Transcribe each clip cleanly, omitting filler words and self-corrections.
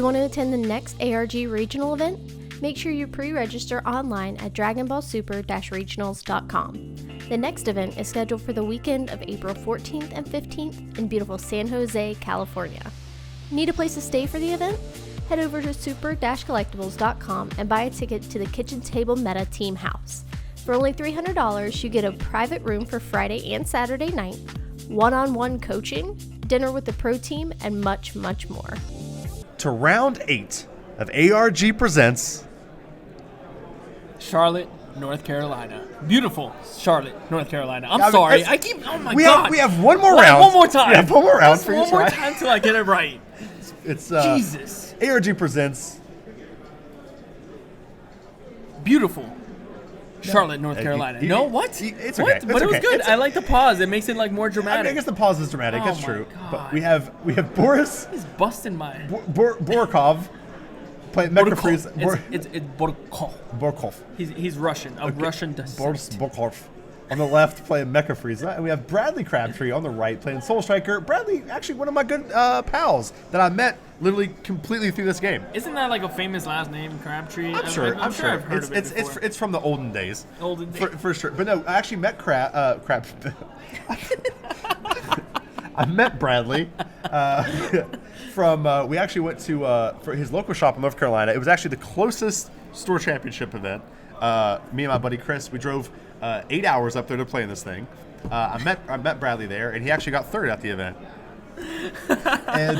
you want to attend the next ARG regional event? Make sure you pre-register online at dragonballsuper-regionals.com. The next event is scheduled for the weekend of April 14th and 15th in beautiful San Jose, California. Need a place to stay for the event? Head over to super-collectibles.com and buy a ticket to the KitchenTableMeta Team House. For only $300, you get a private room for Friday and Saturday night, one-on-one coaching, dinner with the pro team, and much, much more. To round 8 of ARG Presents Charlotte, North Carolina. Beautiful Charlotte, North Carolina. I'm sorry. Oh my God. We have one more round. One more time. We have one more round Just for you. one more time till I get it right. It's Jesus. ARG Presents Beautiful Charlotte, North Carolina. No, what? It's what? okay. But it was okay. good. I like the pause. It makes it like more dramatic. I guess the pause is dramatic. Oh That's my true. God. But we have Boris He's busting my... Borukhov playing Mecha Frieza. It's Borukhov. Borukhov. He's Russian. Russian descent. Boris Borukhov. On the left playing Mecha Frieza, and we have Bradley Crabtree on the right playing Soul Striker. Bradley, actually one of my good pals that I met literally completely through this game. Isn't that like a famous last name, Crabtree? I'm sure. I've heard of it before. It's from the olden days. Olden days. For sure. But no, I actually met Crab. I met Bradley from. We actually went to for his local shop in North Carolina. It was actually the closest store championship event. Me and my buddy Chris, we drove 8 hours up there to play in this thing. I met Bradley there, and he actually got third at the event. And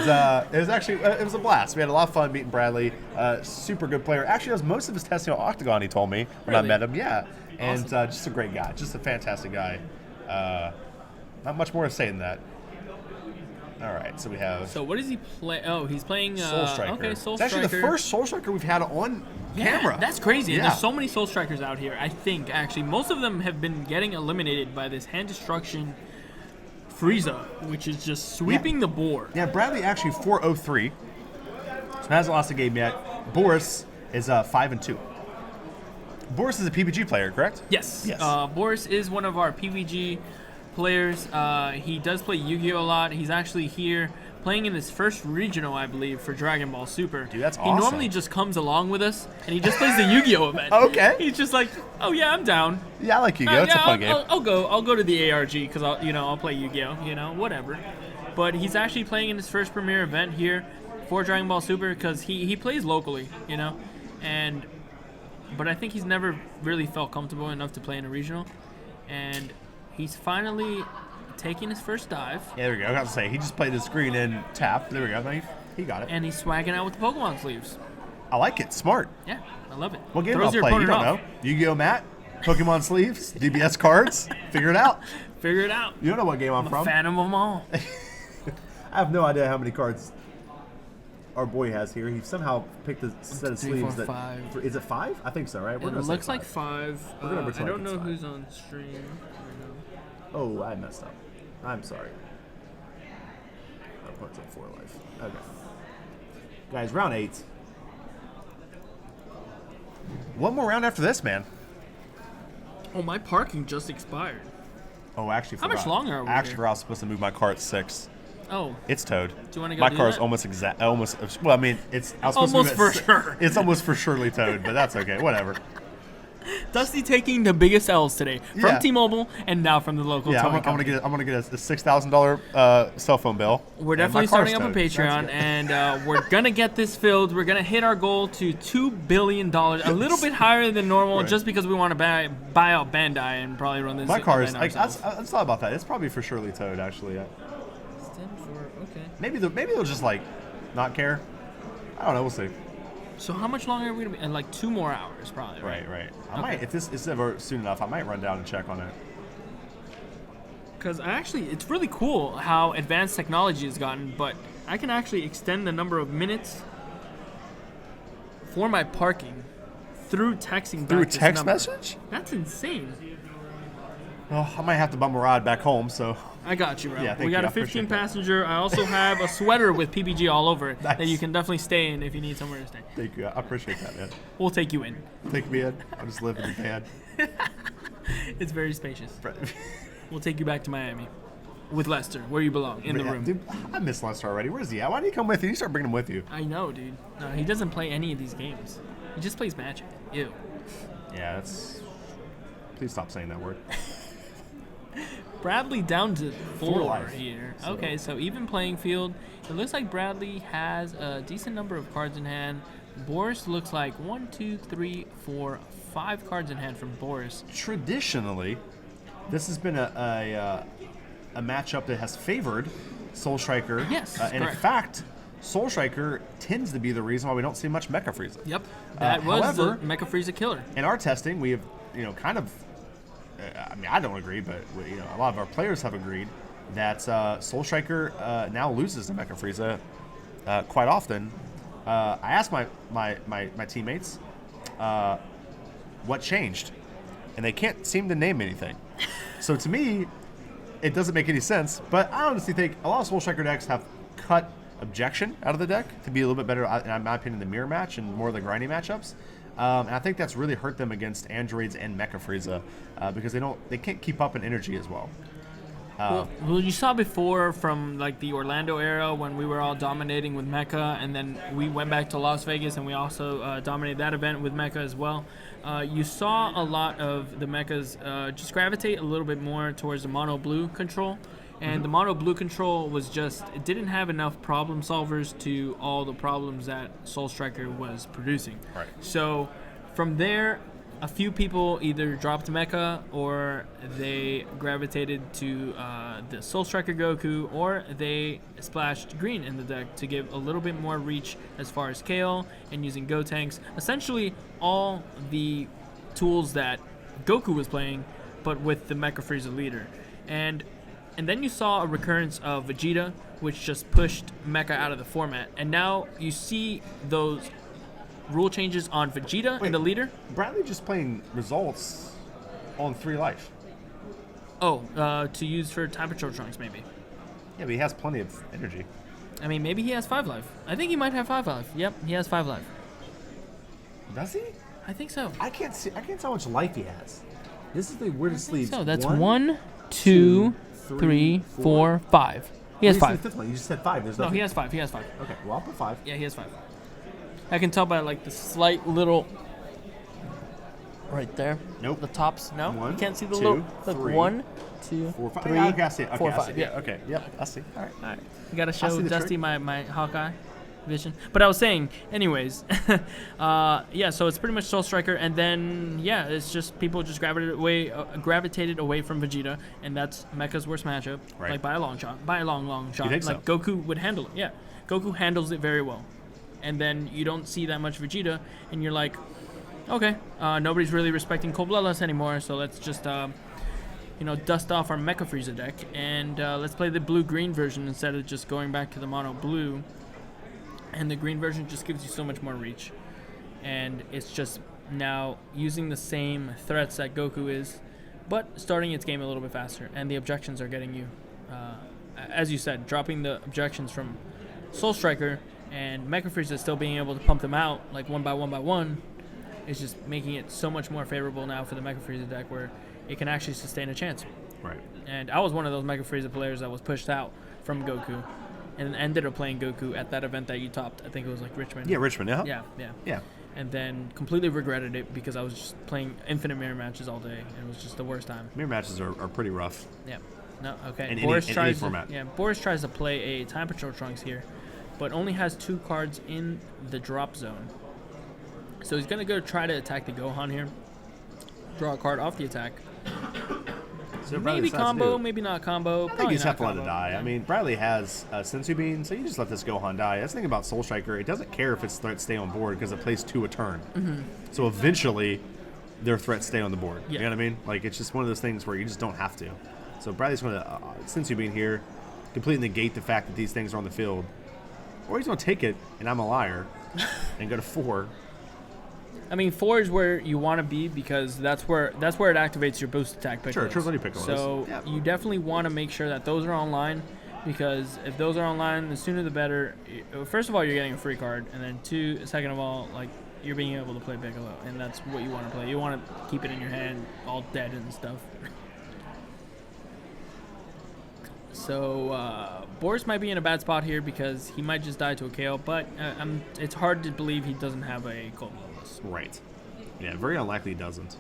it was a blast. We had a lot of fun meeting Bradley. Super good player. Actually, does most of his testing on Octagon. He told me when I met him. Yeah, and Awesome. just a great guy, just a fantastic guy. Not much more to say than that. All right, so we have. So what does he play? Oh, he's playing Soul Striker. Okay, Soul It's Striker. actually the first Soul Striker we've had on camera. That's crazy. And Yeah. there's so many Soul Strikers out here. I think actually most of them have been getting eliminated by this hand destruction Frieza, which is just sweeping the board. Yeah, Bradley actually 403. So hasn't lost a game yet. Boris is 5-2. Boris is a PBG player, correct? Yes. Yes. Boris is one of our PVG players. He does play Yu-Gi-Oh! A lot. He's actually here playing in his first regional, I believe, for Dragon Ball Super. Dude, that's He awesome. normally just comes along with us, and he just plays the Yu-Gi-Oh! Event. Okay. He's just like, oh yeah, I'm down. Yeah, I like Yu-Gi-Oh! It's a fun game. I'll go to the ARG because I'll play Yu-Gi-Oh! Whatever. But he's actually playing in his first premier event here for Dragon Ball Super because he plays locally, but I think he's never really felt comfortable enough to play in a regional, and he's finally taking his first dive. Yeah, there we go. I was about to say, he just played his screen and tap. There we go. He got it. And he's swagging out with the Pokemon sleeves. I like it. Smart. Yeah, I love it. What game Throws I'll your play? You opponent don't off. know. Yu-Gi-Oh! Mat, Pokemon sleeves, DBS cards. Figure it out. Figure it out. You don't know what game I'm I'm from. a fan of them all. I have no idea how many cards our boy has here. He somehow picked a set of 3, sleeves 4, that. 5. Is it 5? I think so, right? It gonna say looks like 5. 5. We're gonna I pretend don't like know it's who's on stream. Oh, I messed up. I'm sorry. I'll put it 4 life. Okay. Guys, round 8. One more round after this, man. Oh, my parking just expired. Oh, I actually How forgot. much longer are we Actually, here? forgot I was supposed to move my car at 6. Oh, It's towed. do you want to go My do car's that? almost exact. Well, I mean, it's. I was supposed Almost to for move it sure. It's almost for surely towed, but that's okay. Whatever. Dusty taking the biggest L's today from Yeah. T-Mobile and now from the local Yeah, towing I'm company. gonna get a $6,000 cell phone bill. We're and my definitely car's starting up a towed. That's Patreon, good. and we're gonna get this filled. We're gonna hit our goal to $2 billion, a little bit higher than normal, Right. just because we want to buy out Bandai and probably run this. My car is. event Like, I ourselves. thought about that. It's probably for surely towed, actually. Okay. Maybe they'll just like not care. I don't know. We'll see. So how much longer are we gonna be? And like 2 more hours, probably. Right. I Okay. might, if this is ever soon enough, I might run down and check on it. Because it's really cool how advanced technology has gotten, but I can actually extend the number of minutes for my parking through texting Through a back this text number. message? That's insane. Well, I might have to bum a ride back home. So I got you, bro. Yeah, thank We got you. a I appreciate 15 that. passenger. I also have a sweater with PBG all over it Nice. that you can definitely stay in if you need somewhere to stay. thank you. I appreciate that, man. We'll take you in. Take me in. I'll just live in the van. It's very spacious. We'll take you back to Miami. with Lester, where you belong, in the room. Dude, I miss Lester already. Where's he at? Why did he come with you? You start bringing him with you. I know, dude. No, he doesn't play any of these games. He just plays Magic. Ew. Yeah, that's... Please stop saying that word. Bradley down to 4 life. here. So- Okay, so even playing field. It looks like Bradley has a decent number of cards in hand. Boris looks like 1, 2, 3, 4, 5 cards in hand from Boris. Traditionally, this has been a matchup that has favored Soul Striker. Yes, and in correct. fact, Soul Striker tends to be the reason why we don't see much Mecha Frieza. Yep, that was however, the Mecha Frieza killer. In our testing, we have, kind of, I mean, I don't agree, but a lot of our players have agreed that Soul Striker now loses to Mecha Frieza quite often. I asked my teammates what changed, and they can't seem to name anything. So to me, it doesn't make any sense. But I honestly think a lot of Soul Striker decks have cut Objection out of the deck to be a little bit better, in my opinion, the mirror match and more of the grinding matchups. And I think that's really hurt them against Androids and Mecha Frieza because they can't keep up in energy as well. Well, you saw before from like the Orlando era when we were all dominating with Mecha, and then we went back to Las Vegas and we also dominated that event with Mecha as well. You saw a lot of the Mechas just gravitate a little bit more towards the mono blue control. And the mono blue control was it didn't have enough problem solvers to all the problems that Soul Striker was producing. Right. So from there, a few people either dropped Mecha or they gravitated to the Soul Striker Goku, or they splashed green in the deck to give a little bit more reach as far as KO and using Go tanks. Essentially all the tools that Goku was playing, but with the Mecha Frieza leader. And then you saw a recurrence of Vegeta, which just pushed Mecha out of the format. And now you see those rule changes on Vegeta and the leader. Bradley just playing results on 3 life. Oh, to use for Time Patrol Trunks, maybe. Yeah, but he has plenty of energy. I mean, maybe he has 5 life. I think he might have 5 life. Yep, he has 5 life. Does he? I think so. I can't tell how much life he has. This is the weirdest lead. So that's 1, 2, 3, 4, 5. He has 5. The 5th one. You just said 5. There's nothing. No, he has 5. He has 5. Okay, well, I'll put 5. Yeah, he has 5. I can tell by like the slight little right there. Nope. The tops. No, One, you can't see the two, little. Look, three, 1, 2, 4, 5. 3, Yeah, okay, I see it. Okay, 4, I 5. see it. Yeah. Okay. Yep. I see. All right. All right. You gotta see show the Dusty trick. my Hawkeye vision. But I was saying, anyways, yeah. So it's pretty much Soul Striker, and then yeah, it's just people just gravitated away from Vegeta, and that's Mecha's worst matchup, Right. like by a long shot, by a long shot. think Like so? Goku would handle it. Yeah, Goku handles it very well, and then you don't see that much Vegeta, and you're like, okay, nobody's really respecting Cold Bloodless anymore, so let's just dust off our Mecha Frieza deck, and let's play the blue-green version instead of just going back to the mono blue. And the green version just gives you so much more reach. And it's just now using the same threats that Goku is, but starting its game a little bit faster. And the objections are getting you, as you said, dropping the objections from Soul Striker, and Mecha Frieza still being able to pump them out like one by one is just making it so much more favorable now for the Mecha Frieza deck, where it can actually sustain a chance. Right. And I was one of those Mecha Frieza players that was pushed out from Goku and ended up playing Goku at that event that you topped. I think it was like Richmond. Yeah, Richmond. Yeah. Yeah. And then completely regretted it because I was just playing infinite mirror matches all day, and it was just the worst time. Mirror matches are pretty rough. Yeah. No. Okay. In Boris any format. Boris tries to play a Time Patrol Trunks here, but only has 2 cards in the drop zone. So he's gonna go try to attack the Gohan here. Draw a card off the attack. So Maybe combo, maybe not combo. I think Probably you just not have to let it combo. die. I mean, Bradley has Sensu Bean, so you just let this Gohan die. That's the thing about Soul Striker. It doesn't care if its threats stay on board because it plays 2 a turn. Mm-hmm. So eventually, their threats stay on the board. Yeah. You know what I mean? Like, it's just one of those things where you just don't have to. So Bradley's going to Sensu Bean here, completely negate the fact that these things are on the field. Or he's going to take it, and I'm a liar, and go to 4. I mean, 4 is where you want to be because that's where it activates your boost attack pickolos. Sure, Triple Piccolos. So Yeah. you definitely want to make sure that those are online, because if those are online, the sooner the better. First of all, you're getting a free card, and then second of all, like, you're being able to play Piccolo, and that's what you want to play. You want to keep it in your hand all dead and stuff. So Boris might be in a bad spot here because he might just die to a KO, but it's hard to believe he doesn't have a cold bloodless. Right. Yeah, very unlikely he doesn't.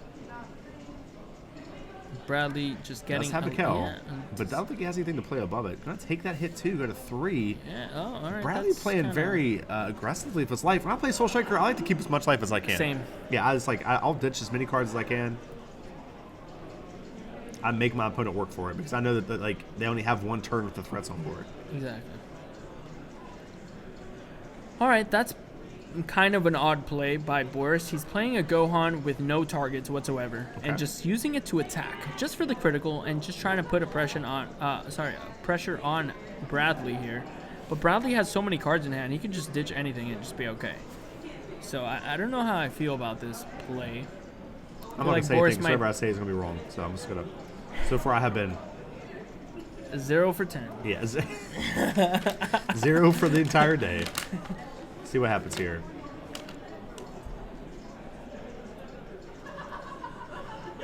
Bradley just getting... Does have a KO, yeah, but I don't think he has anything to play above it. Gonna take that hit too, go to 3. Yeah, oh, all right. Bradley playing very aggressively with his life. When I play Soul Striker, I like to keep as much life as I can. Same. Yeah, I'll ditch as many cards as I can. I make my opponent work for it because I know that like they only have 1 turn with the threats on board. Exactly. All right, that's kind of an odd play by Boris. He's playing a Gohan with no targets whatsoever, and just using it to attack, just for the critical, and just trying to put a pressure on Bradley here. But Bradley has so many cards in hand, he can just ditch anything and just be okay. So I don't know how I feel about this play. I'm not gonna say anything. Whatever I say is gonna be wrong. So I'm just gonna. So far, I have been 0 for 10. Yeah, 0 for the entire day. See what happens here.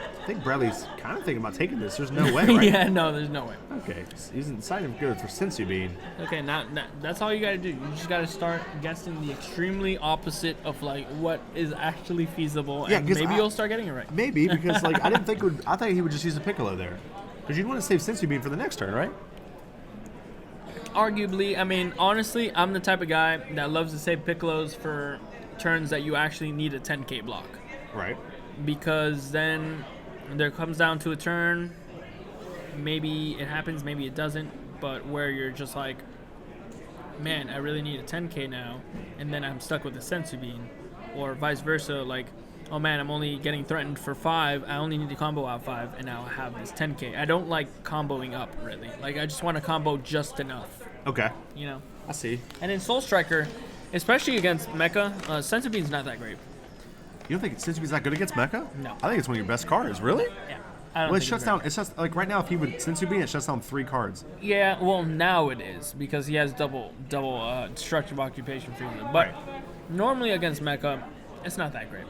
I think Bradley's kind of thinking about taking this. There's no way, right? Yeah, no, there's no way. Okay, he's deciding to go for Sensu Bean. Okay, now that's all you gotta do. You just gotta start guessing the extremely opposite of like what is actually feasible, and maybe you'll start getting it right. Maybe because like I didn't think I thought he would just use a Piccolo there, because you'd want to save Sensu Bean for the next turn, right? Arguably, I mean, honestly, I'm the type of guy that loves to save Piccolos for turns that you actually need a 10k block. Right. Because then there comes down to a turn, maybe it happens, maybe it doesn't, but where you're just like, man, I really need a 10k now, and then I'm stuck with a Sensu Bean, or vice versa, like, oh man, I'm only getting threatened for 5, I only need to combo out 5, and now I have this 10k. I don't like comboing up, really. Like, I just want to combo just enough. Okay. You know? I see. And in Soul Striker, especially against Mecha, Sensu Bean's not that great. You don't think Sensu Bean's that good against Mecha? No. I think it's one of your best cards. Really? Yeah. I don't Well, it think shuts down. It's just like right now, if he would Sensu Bean, it shuts down 3 cards. Yeah, well, now it is, because he has double destructive occupation Frieza. But normally against Mecha, it's not that great.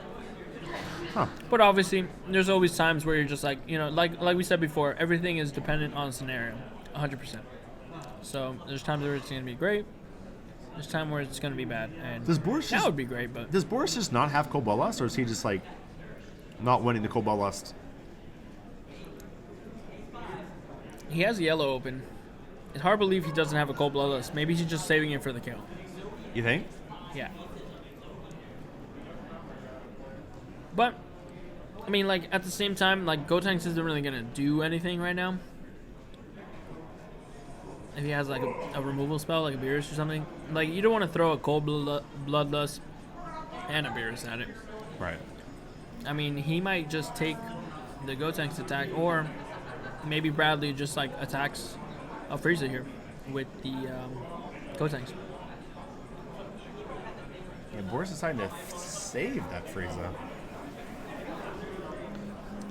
Huh. But obviously, there's always times where you're just like, you know, like we said before, everything is dependent on scenario, 100%. So there's times where it's going to be great. There's time where it's going to be bad. And does Boris that would be great, but does Boris just not have Cold Bloodlust, or is he just like not winning the Cold Bloodlust? He has yellow open. It's hard to believe he doesn't have a Cold Bloodlust. Maybe he's just saving it for the kill. You think? Yeah. But I mean, like, at the same time, like, Gotenks isn't really gonna do anything right now. If he has like a removal spell, like a Beerus or something, like, you don't want to throw a Cold Bloodlust and a Beerus at it. Right. I mean, he might just take the Gotenks attack, or maybe Bradley just like attacks a Frieza here with the Gotenks. Yeah, Boris is deciding to save that Frieza.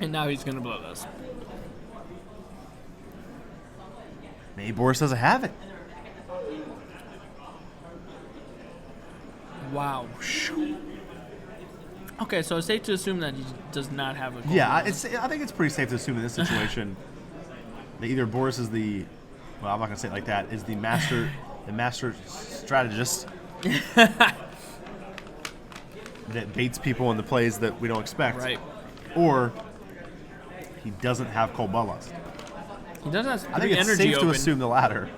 And now he's gonna blow this. Maybe Boris doesn't have it. Wow. Okay, so it's safe to assume that he does not have a Cold Bloodlust. I think it's pretty safe to assume in this situation that either Boris is well, I'm not gonna say it like that, is the master strategist that baits people in the plays that we don't expect. Right. Or he doesn't have Cold Bloodlust. He does have 3 I think it's energy safe open. to assume the latter.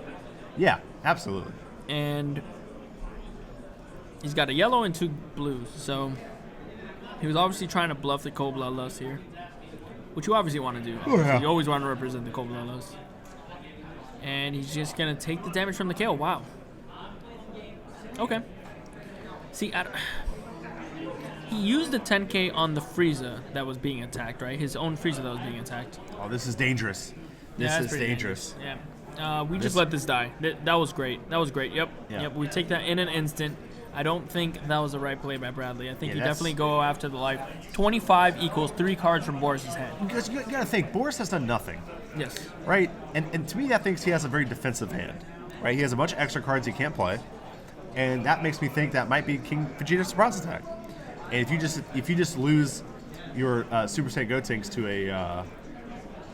Yeah, absolutely. And he's got a yellow and 2 blues, so he was obviously trying to bluff the Cold Bloodlust here, which you obviously want to do. Oh, yeah. You always want to represent the Cold Bloodlust. And he's just going to take the damage from the KO. Wow. Okay. See, he used the 10k on the Frieza that was being attacked, right? His own Frieza that was being attacked. Oh, this is dangerous. This is dangerous. Yeah. We just let this die. That was great. That was great. Yep. Yeah. Yep. We take that in an instant. I don't think that was the right play by Bradley. I think you that's- definitely go after the life. 25 equals 3 cards from Boris's hand. Because you got to think, Boris has done nothing, Yes. right? And to me, that thinks he has a very defensive hand, right? He has a bunch of extra cards he can't play, and that makes me think that might be King Vegeta's surprise attack. And if you just lose your Super Saiyan Gotenks to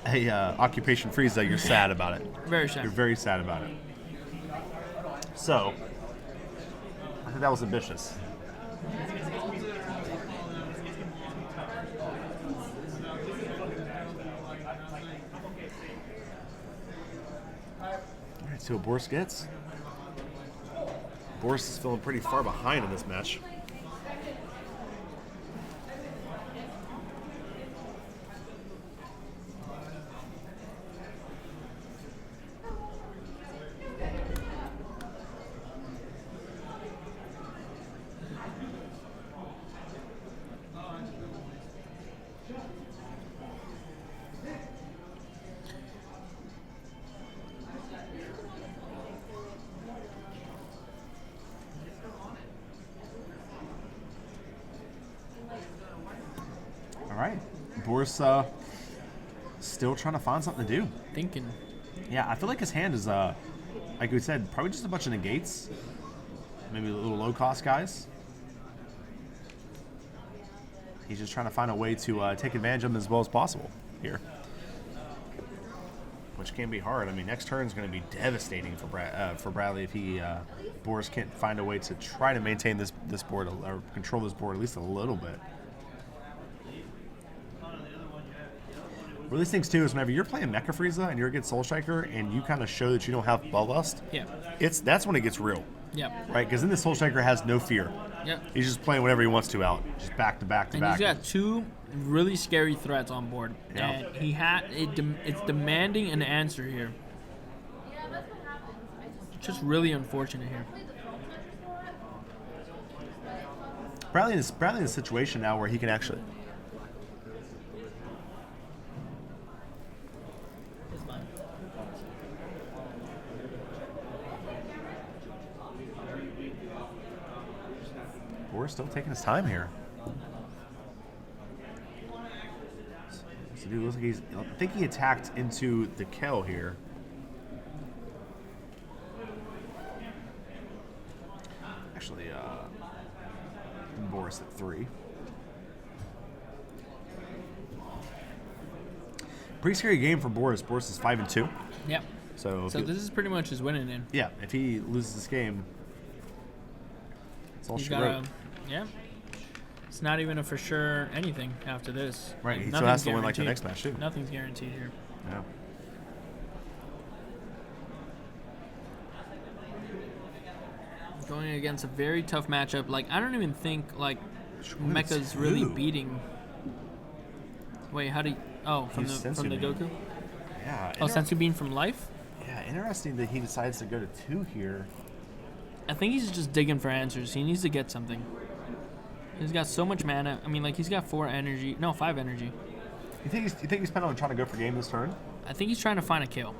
a Occupation Frieza, you're sad about it. Very sad. You're very sad about it. So, I think that was ambitious. All right, see what Boris gets. Boris is feeling pretty far behind in this match. All right, Boris still trying to find something to do. Thinking. Yeah, I feel like his hand is, like we said, probably just a bunch of negates. Maybe little low-cost guys. He's just trying to find a way to take advantage of them as well as possible here. Which can be hard. I mean, next turn is going to be devastating for Bradley if Boris can't find a way to try to maintain this board or control this board at least a little bit. One of these things too is whenever you're playing Mecha Frieza and you're against Soul Striker and you kind of show that you don't have Bloodlust, that's when it gets real. Yeah. Right? Because then the Soul Striker has no fear. Yeah. He's just playing whatever he wants to out, just back to back to back. And he's got two really scary threats on board, and it's demanding an answer here. Just really unfortunate here. Bradley in a situation now where he can actually. Boris still taking his time here. So dude looks like I think he attacked into the Kel here. Actually, Boris at 3. Pretty scary game for Boris. Boris is 5-2. Yep. So this is pretty much his winning in. Yeah, if he loses this game, it's all He's she got wrote. Yeah. It's not even a for sure anything after this. Right, Like, he still has to win guaranteed. like the next match too. Nothing's guaranteed here. Yeah. Going against a very tough matchup. Like, I don't even think, like, What Mecha's a really two. beating... Wait, how do you... Oh, from He's the Sensu bean. Goku? Yeah. Oh, Sensu Bean from Life? Yeah, interesting that he decides to go to 2 here. I think he's just digging for answers. He needs to get something. He's got so much mana. I mean, like, he's got 5 energy. You think he's planning on trying to go for game this turn? I think he's trying to find a kill.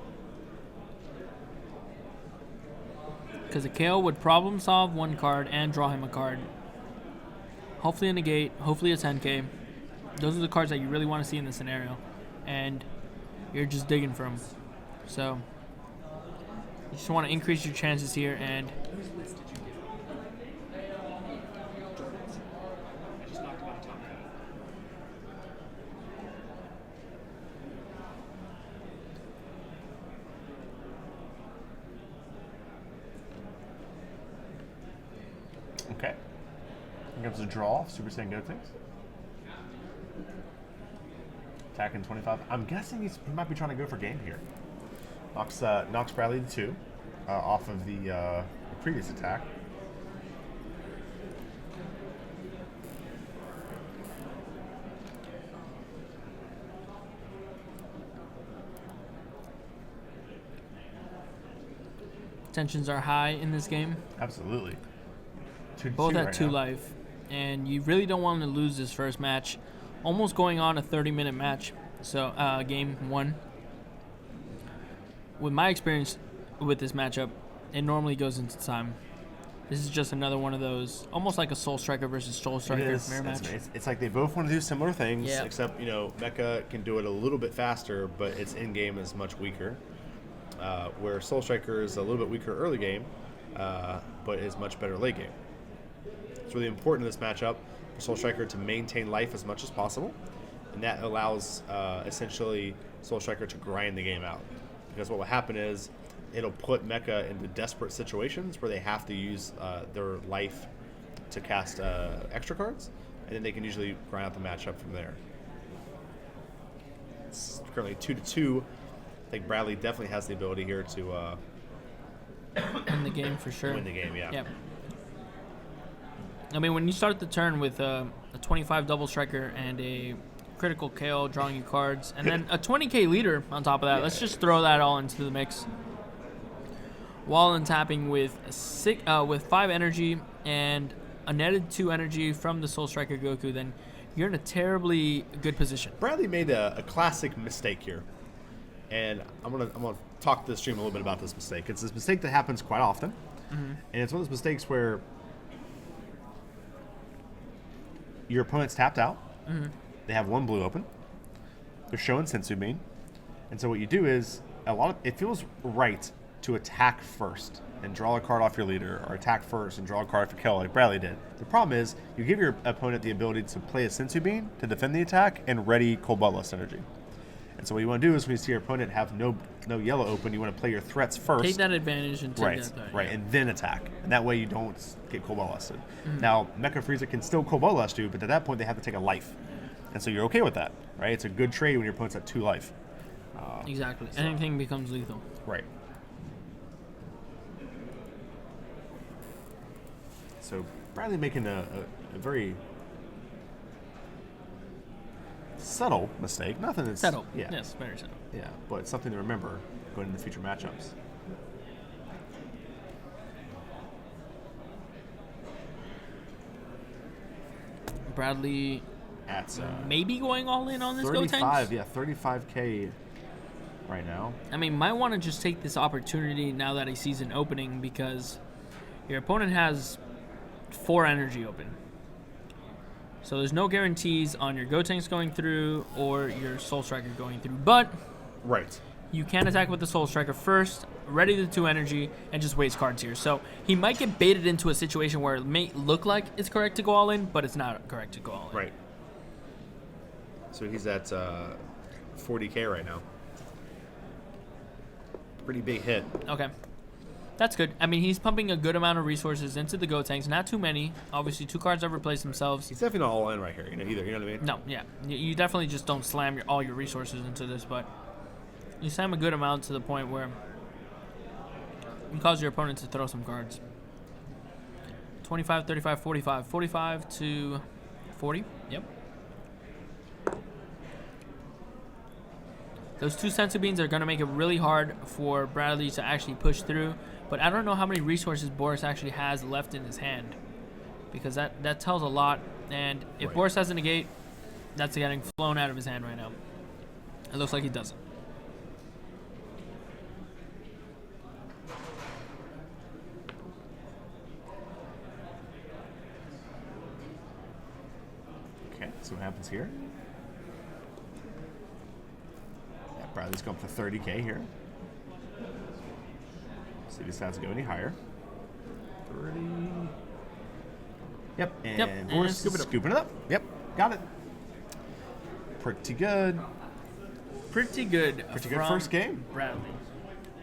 Because a KO would problem solve one card and draw him a card. Hopefully a negate, hopefully a 10k. Those are the cards that you really want to see in this scenario. And you're just digging for them. So, you just want to increase your chances here and... Okay. Here comes a draw, Super Saiyan Gotenks. Attacking 25. I'm guessing he might be trying to go for game here. Knocks Bradley to 2 off of the previous attack. Tensions are high in this game. Absolutely. Both at right 2 now. life. And you really don't want to lose this first match. Almost going on a 30-minute match. So, game 1. With my experience with this matchup, it normally goes into time. This is just another one of those, almost like a Soul Striker versus Soul Striker mirror match. It's like they both want to do similar things, Yeah. except, Mecha can do it a little bit faster, but its in-game is much weaker. Where Soul Striker is a little bit weaker early game, but is much better late game. It's really important in this matchup for Soul Striker to maintain life as much as possible, and that allows essentially Soul Striker to grind the game out. Because what will happen is it'll put Mecha into desperate situations where they have to use their life to cast extra cards, and then they can usually grind out the matchup from there. It's currently 2-2. I think Bradley definitely has the ability here to win the game for sure. win the game, yeah. Yep. I mean, when you start the turn with a 25 double striker and a critical KO drawing you cards, and then a 20k leader on top of that, let's just throw that all into the mix. While tapping with 5 energy and a netted 2 energy from the Soul Striker Goku, then you're in a terribly good position. Bradley made a classic mistake here, and I'm gonna talk to the stream a little bit about this mistake. It's this mistake that happens quite often, and it's one of those mistakes where your opponent's tapped out. They have 1 blue open. They're showing Sensu Bean, and so what you do is it feels right to attack first and draw a card off your leader, or attack first and draw a card for kill like Bradley did. The problem is you give your opponent the ability to play a Sensu Bean to defend the attack and ready Cold Bloodlust energy. And so what you want to do is when you see your opponent have no yellow open, you want to play your threats first. Take that advantage and take right, and then attack. And that way you don't get Cold Bloodlusted. Now, Mecha Frieza can still Cold Bloodlust you, but at that point they have to take a life. And so you're okay with that, right? It's a good trade when your opponent's at 2 life. Exactly. Anything becomes lethal. Right. So Bradley making a very subtle mistake. Nothing that's Subtle. Yeah. Yes, very subtle. Yeah, but it's something to remember going into future matchups. Bradley At maybe going all in on this Gotenks. 35, yeah, 35k right now. I mean, might want to just take this opportunity now that he sees an opening, because your opponent has 4 energy open. So there's no guarantees on your Gotenks going through or your Soul Striker going through. But Right. you can attack with the Soul Striker first, ready the 2 energy, and just waste cards here. So he might get baited into a situation where it may look like it's correct to go all in, but it's not correct to go all in. Right. So he's at 40k right now. Pretty big hit. Okay. That's good. I mean, he's pumping a good amount of resources into the Gotenks. Not too many. Obviously, 2 cards have replaced themselves. He's definitely not all in right here, either. You know what I mean? No, yeah. You definitely just don't slam all your resources into this, but you slam a good amount to the point where you cause your opponent to throw some cards. 25, 35, 45. 45 to 40. Yep. Those 2 Sensu Beans are going to make it really hard for Bradley to actually push through. But I don't know how many resources Boris actually has left in his hand, because that tells a lot. And if Boris has a negate, that's getting flown out of his hand right now. It looks like he doesn't. Okay, so what happens here? Yeah, Bradley's going for 30k here. So he decides to go any higher. 30. Yep, and Boris scooping it up. Yep, got it. Pretty good. Pretty good. Pretty good first game. Bradley.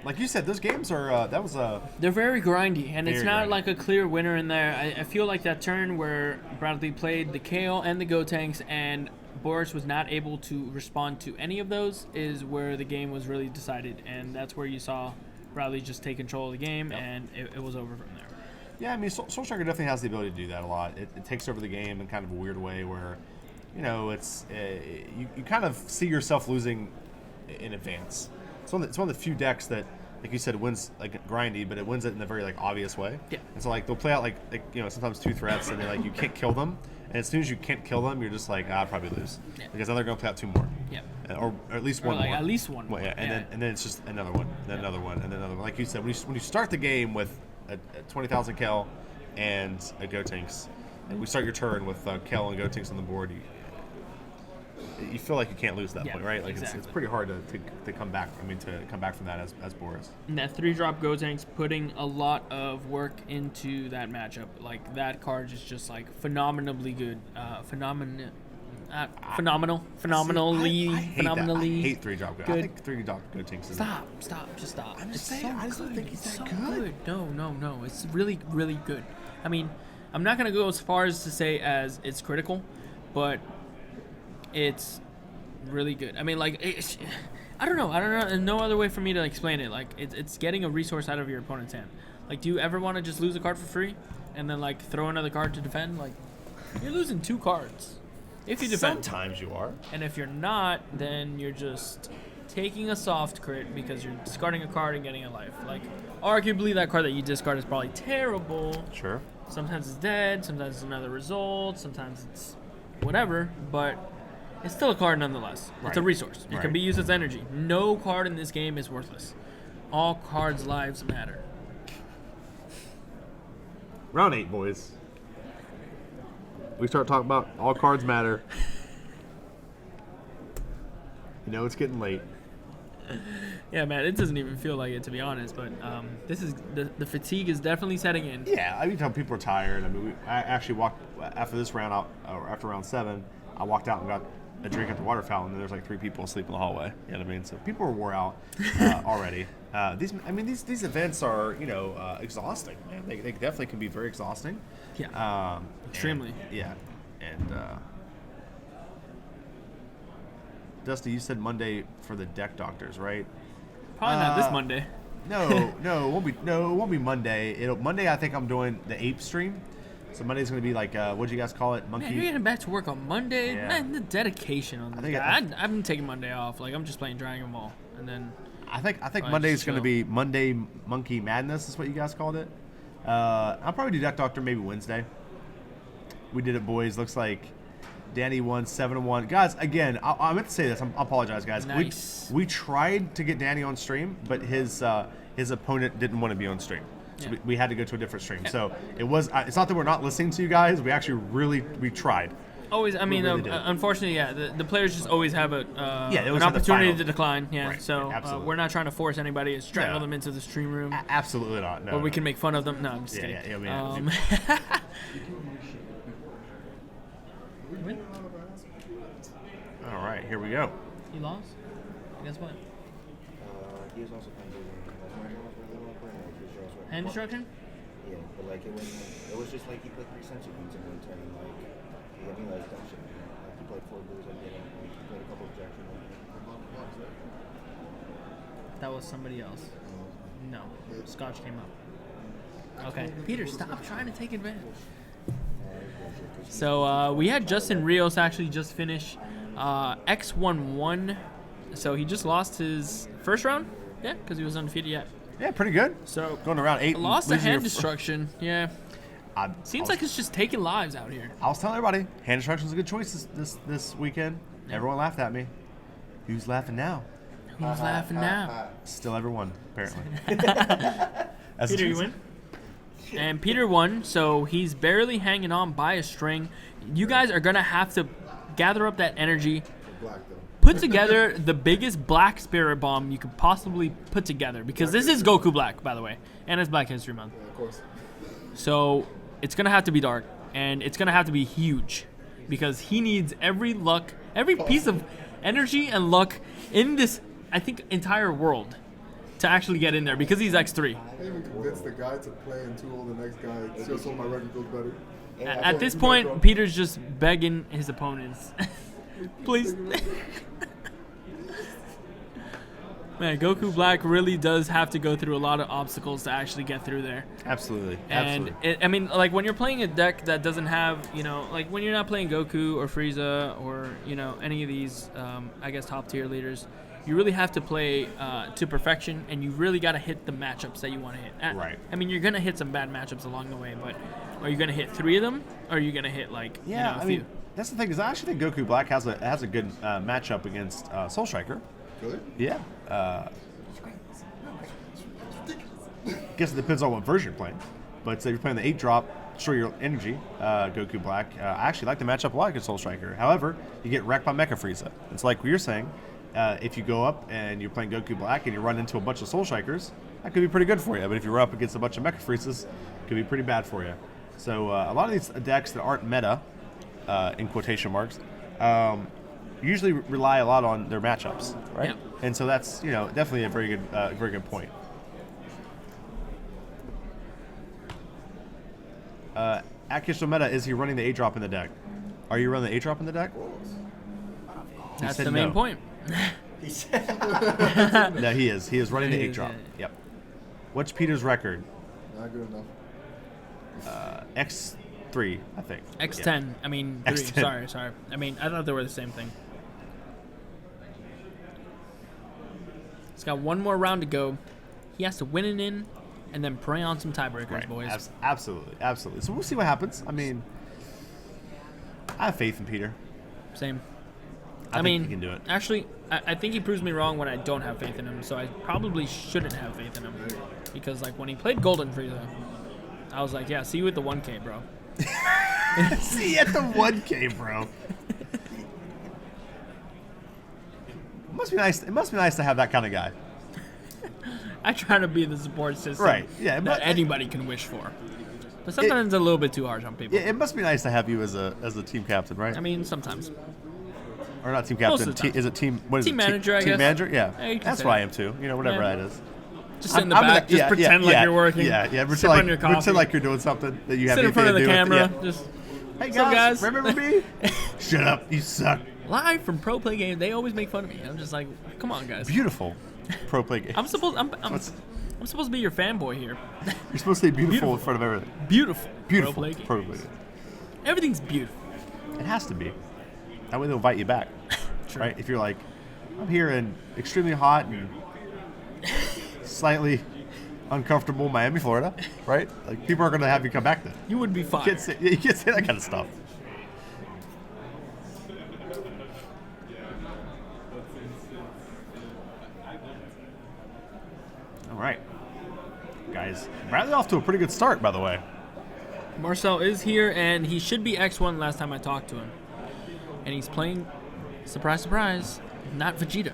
Like you said, those games are, that was a... They're very grindy, and it's not grindy. like a clear winner in there. I feel like that turn where Bradley played the KO and the Gotenks, and Boris was not able to respond to any of those, is where the game was really decided, and that's where you saw Bradley just take control of the game, and it was over from there. Yeah, I mean, Soul Striker definitely has the ability to do that a lot. It takes over the game in kind of a weird way where, it's you kind of see yourself losing in advance. It's one of the few decks that, like you said, wins like grindy, but it wins it in a very like obvious way. Yeah. And so like they'll play out like sometimes 2 threats, and they're like you can't kill them, and as soon as you can't kill them, you're just like I'll probably lose because then they're gonna play out 2 more. Yeah. Or at least one more. more. At least one. Well, yeah, and then it's just another one, then another one, and then another one. Like you said, when you start the game with a 20,000 Kel and a Gotenks, and we start your turn with Kel and Gotenks on the board, you feel like you can't lose at that point, right? Like exactly. it's pretty hard to come back. I mean, to come back from that as Boris. And that 3-drop Gotenks putting a lot of work into that matchup. Like that card is just like phenomenally good. Phenomenally. I hate 3-drop Goku. I think 3-drop Goku is Stop. Just stop. I'm just It's saying, so I just don't good. think he's It's that so good. No. It's really, really good. I mean, I'm not gonna go as far as to say as it's critical, but it's really good. I mean, like, I don't know. There's no other way for me to explain it. Like, it's getting a resource out of your opponent's hand. Like, do you ever want to just lose a card for free and then, like, throw another card to defend? Like, you're losing 2 cards if you defend. Sometimes you are. And if you're not, then you're just taking a soft crit because you're discarding a card and getting a life. Like, arguably, that card that you discard is probably terrible. Sure. Sometimes it's dead, sometimes it's another result, sometimes it's whatever, but it's still a card nonetheless. It's a Right. resource. It can be used as energy. No card in this game is worthless. All cards' lives matter. Round 8, boys. We start talking about all cards matter. You know it's getting late. Yeah, man, it doesn't even feel like it, to be honest, but this is the fatigue is definitely setting in. Yeah, I mean, tell people are tired. I mean, I actually walked after this round out, or after round 7. I walked out and got a drink at the water fountain, and there's like 3 people asleep in the hallway. You know what I mean? So people are wore out already. These events are exhausting, man. They definitely can be very exhausting. Yeah, extremely. And Dusty, you said Monday for the deck doctors, right? Probably not this Monday. No, it won't be Monday. Monday, I think I'm doing the ape stream. So Monday's going to be like, what do you guys call it? Monkey. Man, you're getting back to work on Monday. Yeah. Man, the dedication on this guy. I've been taking Monday off. Like, I'm just playing Dragon Ball, and then I think Monday's going to be Monday Monkey Madness. Is what you guys called it. I'll probably do Deck Doctor maybe Wednesday. We did it, boys. Looks like Danny won 7-1. Guys, again, I meant to say this. I apologize, guys. Nice. We tried to get Danny on stream, but his opponent didn't want to be on stream. So we had to go to a different stream. So it's not that we're not listening to you guys. We actually we tried. Always, I mean, really did. unfortunately, the players just always have an always have the opportunity final. to decline. Yeah, Right, so absolutely. we're not trying to force anybody to strangle No. them into the stream room, Absolutely not. No, or we no. can make fun of them. No, I'm just Yeah, kidding. yeah, All right, here we go. He lost. Guess what? He was also playing Hand destruction. Yeah, but like it was just like he played 3 century beats in one turn. Like he had me like that shit. Like he played 4 blues. I get it. Like, he played a couple of objections. That was somebody else. No, Scotch came up. Okay, Peter, stop trying to take advantage. So we had Justin Rios actually just finish X11. So he just lost his first round. Yeah, because he was undefeated yet. Yeah, pretty good. So Going to round 8. and lost to losing hand your- destruction. Yeah, seems like it's just taking lives out here. I was telling everybody, hand destruction is a good choice this weekend. Everyone laughed at me. Who's laughing now? Who's laughing now? Still everyone, apparently. Peter, you win. And Peter won, so he's barely hanging on by a string. You guys are gonna have to gather up that energy, put together the biggest black spirit bomb you could possibly put together, because this is Goku Black, by the way, and it's Black History Month. Of course. So it's gonna have to be dark, and it's gonna have to be huge, because he needs every piece of energy and luck in this, I think, entire world to actually get in there, because he's X3. I even convinced the guy to play and tool the next guy just so my record goes better. At this point, Peter's just begging his opponents, please. Man, Goku Black really does have to go through a lot of obstacles to actually get through there. Absolutely. And I mean, like when you're playing a deck that doesn't have, like when you're not playing Goku or Frieza or any of these, I guess top tier leaders, you really have to play to perfection, and you really got to hit the matchups that you want to hit. Right. I mean, you're gonna hit some bad matchups along the way, but are you gonna hit 3 of them, or are you gonna hit a I few? mean, that's the thing is I actually think Goku Black has a good matchup against Soul Striker. Good? Yeah. Guess it depends on what version you're playing. But if you're playing the 8-drop, show your energy, Goku Black. I actually like the matchup a lot against Soul Striker. However, you get wrecked by Mecha Frieza. It's like what you're saying. If you go up and you're playing Goku Black and you run into a bunch of Soul Strikers, that could be pretty good for you. But if you run up against a bunch of Mecha Friezas, it could be pretty bad for you. So a lot of these decks that aren't meta, in quotation marks, usually rely a lot on their matchups, right? Yeah. And so that's definitely a very good point. At KitchenTableMeta, is he running the 8-drop in the deck? Are you running the 8-drop in the deck? That's said the main no. point. No, he is. He is running He the is, 8-drop. yeah. Yep. What's Peter's record? Not good enough. X3, I think. X10. Yeah. I mean, 3. X10. Sorry. I mean, I thought they were the same thing. He's got one more round to go. He has to win it in and then prey on some tiebreakers, Right. boys. Absolutely. So we'll see what happens. I mean, I have faith in Peter. Same. I think he can do it. Actually, I think he proves me wrong when I don't have faith in him, so I probably shouldn't have faith in him. Because, like, when he played Golden Frieza, I was like, yeah, see you at the 1K, bro. See you at the 1K, bro. It must be nice to have that kind of guy. I try to be the support system Right, yeah, that anybody can wish for. But sometimes it's a little bit too harsh on people. Yeah, it must be nice to have you as a team captain, right? I mean, sometimes. Or not team Most captain. of the time. Is it team? What is Team it? manager, I Team guess. manager, yeah. Yeah, you can That's say what I that. am too. Whatever Yeah. that is. Just sit in the I'm back, just pretend like you're working. Yeah. Sip Pretend on your coffee. Pretend like you're doing something that you have Sit in front of the anything to do camera. with. Just, Hey "What's up, guys?" remember me? Shut up, you suck. live from Pro Play Games, they always make fun of me. I'm just like, come on, guys. Beautiful pro play game. I'm supposed to be your fanboy here. You're supposed to say beautiful in front of everything. Beautiful. Beautiful Pro Play Games. pro play game. Everything's beautiful. It has to be. That way they'll invite you back, True. right? If you're like, I'm here in extremely hot and slightly uncomfortable Miami, Florida, right? Like people aren't going to have you come back then. You would be You fine. can't say that kind of stuff. All right, guys. Bradley off to a pretty good start, by the way. Marcel is here, and he should be X1 last time I talked to him. And he's playing, surprise, surprise, not Vegeta.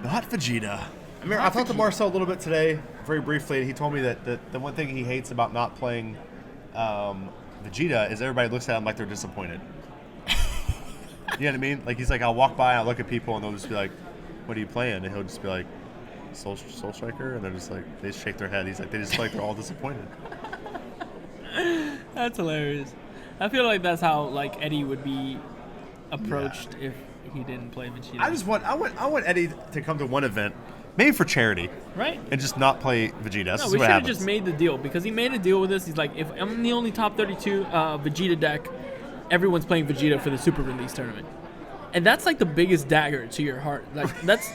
Not Vegeta. I talked to Marcel a little bit today, very briefly, and he told me that the one thing he hates about not playing Vegeta is everybody looks at him like they're disappointed. You know what I mean? Like he's like, I'll walk by, I'll look at people, and they'll just be like, "What are you playing?" And he'll just be like, "Soul Striker," and they're just like, they just shake their head. He's like, they just feel like they're all disappointed. That's hilarious. I feel like that's how like Eddie would be approached if he didn't play Vegeta. I want Eddie to come to one event, maybe for charity, right? and just not play Vegeta. That's No, just we what should have happens. just made the deal because he made a deal with us. He's like, if I'm the only top 32 Vegeta deck, everyone's playing Vegeta for the Super Release tournament. And that's like the biggest dagger to your heart. Like that's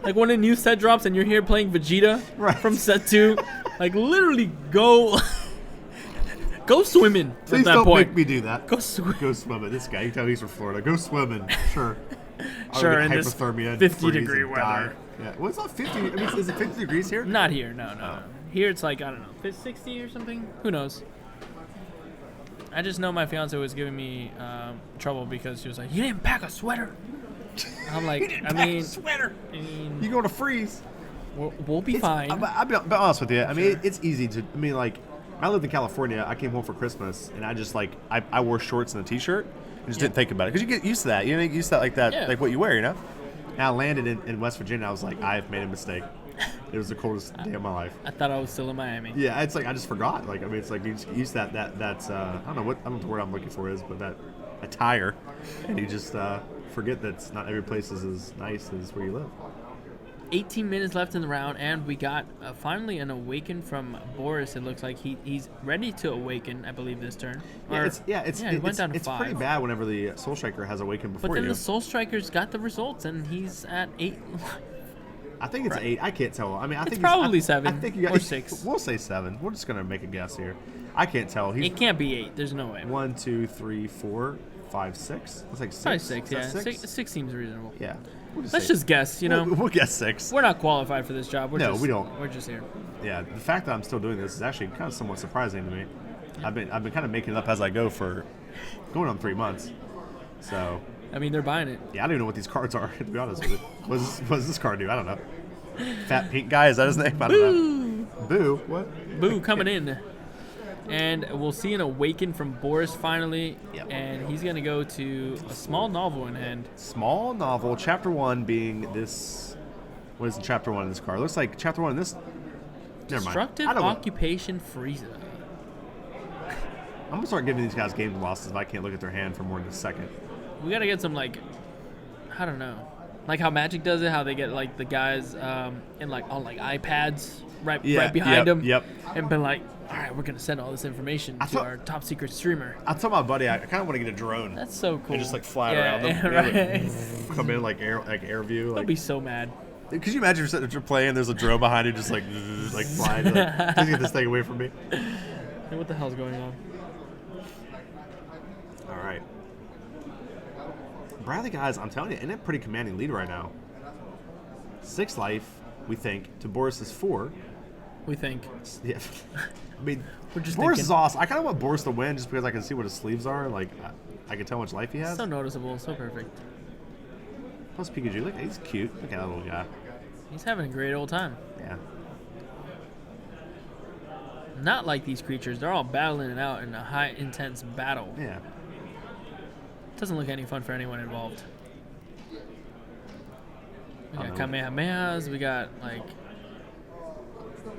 like when a new set drops and you're here playing Vegeta from set 2. Like literally go swimming Please at that don't point. make me do that. Go swim. Go swimming. This guy, you tell me he's from Florida. Go swimming. Sure. Sure, I'll in get this hypothermia and 50 freeze degree and weather. die. Yeah. Well, it's not 50. I mean, is it 50 degrees here? Not here, no. Here it's like, I don't know, 60 or something? Who knows? I just know my fiance was giving me trouble because she was like, "You didn't pack a sweater." I'm like, sweater. I mean, You going to freeze? we'll be fine. I'll be honest with you. I mean, it's easy to. I mean, like, I lived in California. I came home for Christmas, and I just like I wore shorts and a t-shirt, and just didn't think about it because you get used to that. You know, you get used to that like that, Yeah. like what you wear. You know. And I landed in West Virginia. I was like, I've made a mistake. It was the coldest day of my life. I thought I was still in Miami. Yeah, it's like I just forgot. Like, I mean, it's like you just use that's I don't know what the word I'm looking for is, but that attire, and you just forget that not every place is as nice as where you live. 18 minutes left in the round, and we got finally an awaken from Boris. It looks like he's ready to awaken, I believe, this turn. He went down to it's 5. Pretty bad whenever the Soul Striker has awakened before But then you. the Soul Strikers got the results, and he's at 8. I think it's 8. I can't tell. I mean, I think probably I 7 think you got, or 6. We'll say 7. We're just gonna make a guess here. I can't tell. He's It can't be 8. There's no way. 1, 2, 3, 4, 5, 6. That's like 6. Probably 6, Is that yeah. 6? 6 seems reasonable. Yeah. Let's just guess, you know. We'll guess 6. We're not qualified for this job. We don't. We're just here. Yeah, the fact that I'm still doing this is actually kind of somewhat surprising to me. I've been kind of making it up as I go for going on 3 months. So I mean, they're buying it. yeah, I don't even know what these cards are, to be honest with you. What does this card do? I don't know. Fat pink guy, is that his name? I don't know. Boo. What? Boo coming in. And we'll see an Awaken from Boris finally. Yep. And he's going to go to a small novel in hand. Small novel, chapter 1 being this. What is chapter 1 in this card? Looks like chapter 1 in this. Never mind. Destructive I don't know. Occupation Frieza. I'm going to start giving these guys game losses if I can't look at their hand for more than a second. We got to get some, like, I don't know. Like how Magic does it, how they get, like, the guys in, like, on, like, iPads right behind them. Yep. And been like, all right, we're going to send all this information to our top secret streamer. I told my buddy I kind of want to get a drone. That's so cool. And just, like, fly around them. Right. Like, come in, like, air view. I'll Like, be so mad. could you imagine if you're playing, there's a drone behind you just, like flying. Like, please get this thing away from me. Hey, what the hell's going on? All right. Bradley, guys, I'm telling you, in a pretty commanding lead right now. 6 life, we think, to Boris's 4. We think. Yeah. I mean, We're just Boris thinking. is awesome. I kind of want Boris to win just because I can see what his sleeves are. Like, I can tell how much life he has. So noticeable, so perfect. Plus Pikachu, look, he's cute. Look at that little guy. He's having a great old time. Yeah. Not like these creatures. They're all battling it out in a high, intense battle. Yeah. Doesn't look any fun for anyone involved. We got know. Kamehamehas. We got, like,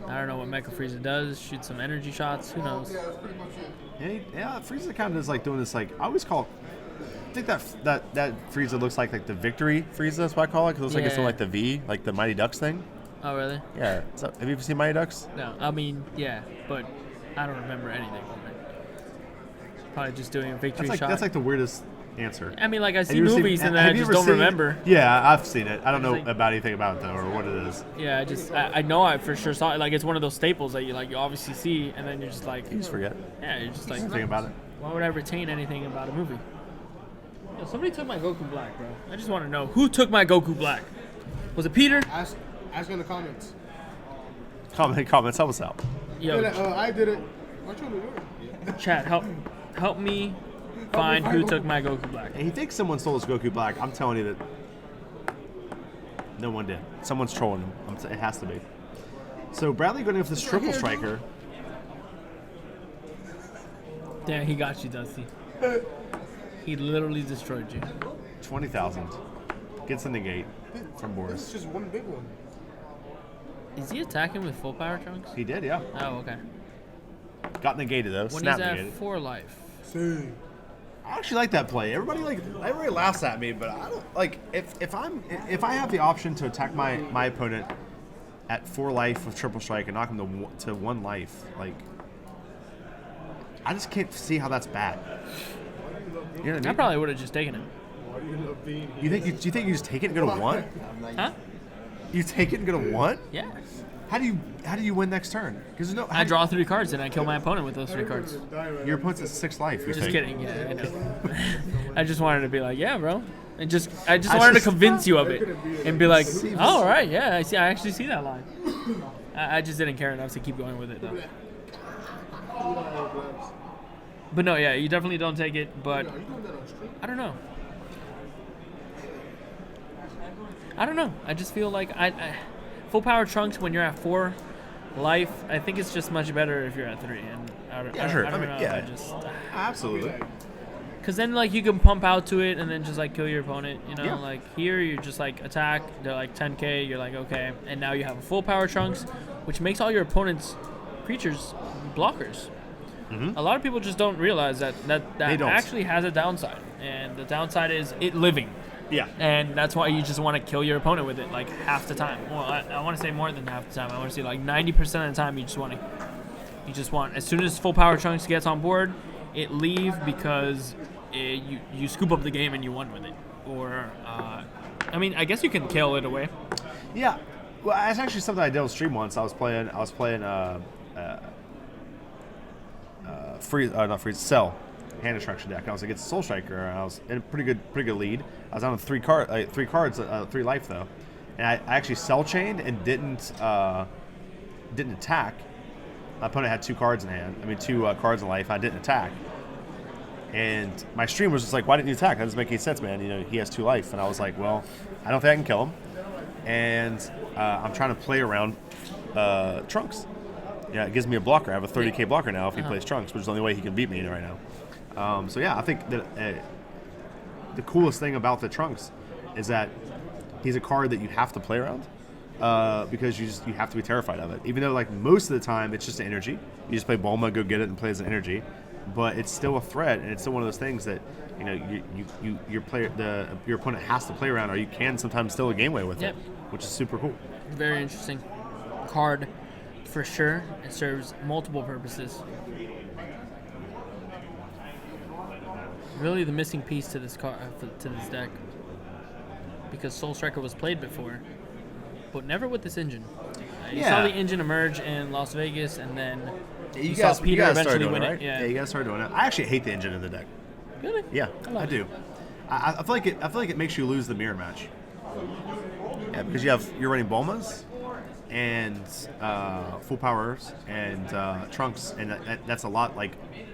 I don't know what Mecha Frieza does. Shoot some energy shots. Who knows? Yeah, Frieza kind of is like doing this, like, I always call, I think that Frieza looks like the victory Frieza, that's what I call it, because it looks like it's doing like the V, like the Mighty Ducks thing. Oh, really? Yeah. So, have you ever seen Mighty Ducks? No. I mean, yeah, but I don't remember anything from it. Probably just doing a victory shot. That's like the weirdest answer. I mean, like, I Have see you ever seen- movies and then have I you just ever don't seen- remember. Yeah, I've seen it. I don't know It's like- about anything about it though, or what it is. Yeah, I know I for sure saw it. Like, it's one of those staples that you obviously see, and then you're just like, You just forget. yeah, you're just like, Think about it. why would I retain anything about a movie? Yo, somebody took my Goku Black, bro. I just want to know who took my Goku Black. Was it Peter? Ask in the comments. Comments, help us out. Yo, I did it. I'm trying to do it. chat, help me find who took my Goku Black. And he thinks someone stole his Goku Black. I'm telling you that no one did. Someone's trolling him. It has to be. So Bradley going in with this triple striker. Damn, he got you, Dusty. He literally destroyed you. 20,000. Gets the negate from This Boris. is just one big one. Is he attacking with full power trunks? He did, yeah. Oh, okay. Got negated though. When Snap he's at negated. 4 life. See. I actually like that play. Everybody laughs at me, but I don't like if I have the option to attack my opponent at 4 life with triple strike and knock him to 1 life, like I just can't see how that's bad. You know what I I mean? probably would have just taken him. Why do you love being here? Do you think you just take it and go to 1? Huh? You take it and go to 1? Yeah. How do you win next turn? Because I draw 3 cards and I kill my opponent with those 3 cards. Your opponent's at 6 life. You Just take. kidding. Yeah, I know. I just wanted to be like, yeah, bro. And I just wanted to convince you of it and be like, oh, all right, yeah, I actually see that line. I just didn't care enough to keep going with it though. But no, yeah, you definitely don't take it. But I don't know. I just feel like I full power trunks when you're at 4 life. I think it's just much better if you're at 3. And I don't know. Yeah, I just absolutely. because then like you can pump out to it and then just like kill your opponent. You know, Yeah. like here you're just like attack. They're like 10k. You're like okay, and now you have a full power trunks, which makes all your opponent's creatures blockers. Mm-hmm. A lot of people just don't realize that They don't. actually has a downside, and the downside is it living. Yeah. And that's why you just want to kill your opponent with it like half the time. Well, I want to say more than half the time. I want to say like 90% of the time you just want as soon as full power trunks gets on board, it leave because you scoop up the game and you won with it. Or I mean, I guess you can kill it away. Yeah. Well, that's actually something I did on stream once. I was playing Cell hand destruction deck. I was against Soul Striker, and I was in a pretty good lead. I was on 3 cards, 3 life though, and I actually Cell chained and didn't attack. My opponent had 2 cards in hand. 2 cards in life. I didn't attack, and my stream was just like, "Why didn't you attack? That doesn't make any sense, man. You know, he has 2 life." And I was like, "Well, I don't think I can kill him, and I'm trying to play around Trunks." Yeah, it gives me a blocker. I have a 30k blocker now if he plays Trunks, which is the only way he can beat me right now. So yeah, I think that the coolest thing about the Trunks is that he's a card that you have to play around because you have to be terrified of it. Even though like most of the time it's just an energy. You just play Bulma, go get it, and play as an energy. But it's still a threat, and it's still one of those things that your opponent has to play around, or you can sometimes steal a game away with it, which is super cool. Very interesting card for sure. It serves multiple purposes. Really, the missing piece to this to this deck, because Soul Striker was played before, but never with this engine. You saw the engine emerge in Las Vegas, and then you saw Peter eventually win it. Right? Yeah, you guys started doing it. I actually hate the engine in the deck. Really? Yeah, I do. I feel like it makes you lose the mirror match. Yeah, because you're running Bulmas and full powers and Trunks, and that's a lot like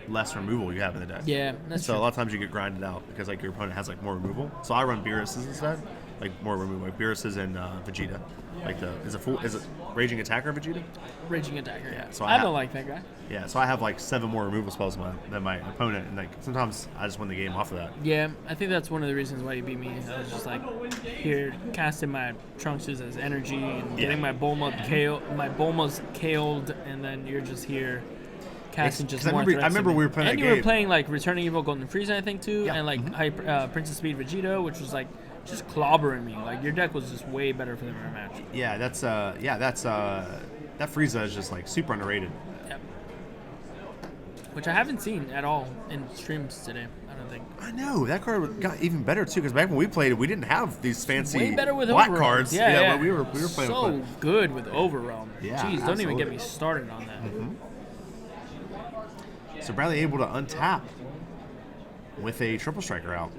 less removal you have in the deck. Yeah, that's true. So a lot of times you get grinded out because like your opponent has like more removal. So I run Beerus's instead, like more removal, like Beerus's and Vegeta. Like is it Raging Attacker Vegeta? Raging Attacker, yeah. So I don't like that guy. Yeah, so I have like 7 more removal spells than my opponent, and like sometimes I just win the game off of that. Yeah, I think that's one of the reasons why you beat me. I was just like here casting my Trunkses as energy and getting my Bulma's KO'd, and then you're just here casting just more threats. I remember we were playing and that you game. were playing like Returning Evil Golden Frieza, I think too, and like Princess Speed Vegeta, which was like just clobbering me. Like your deck was just way better for the mirror match. Yeah, that Frieza is just like super underrated. Yep. Which I haven't seen at all in streams today. I don't think. I know that card got even better too, because back when we played it, we didn't have these fancy way better with black Overrealm. cards. Yeah. We were playing so good with Overrealm. Yeah, Jeez, don't even get me started on that. Mm-hmm. So Bradley able to untap with a triple striker out.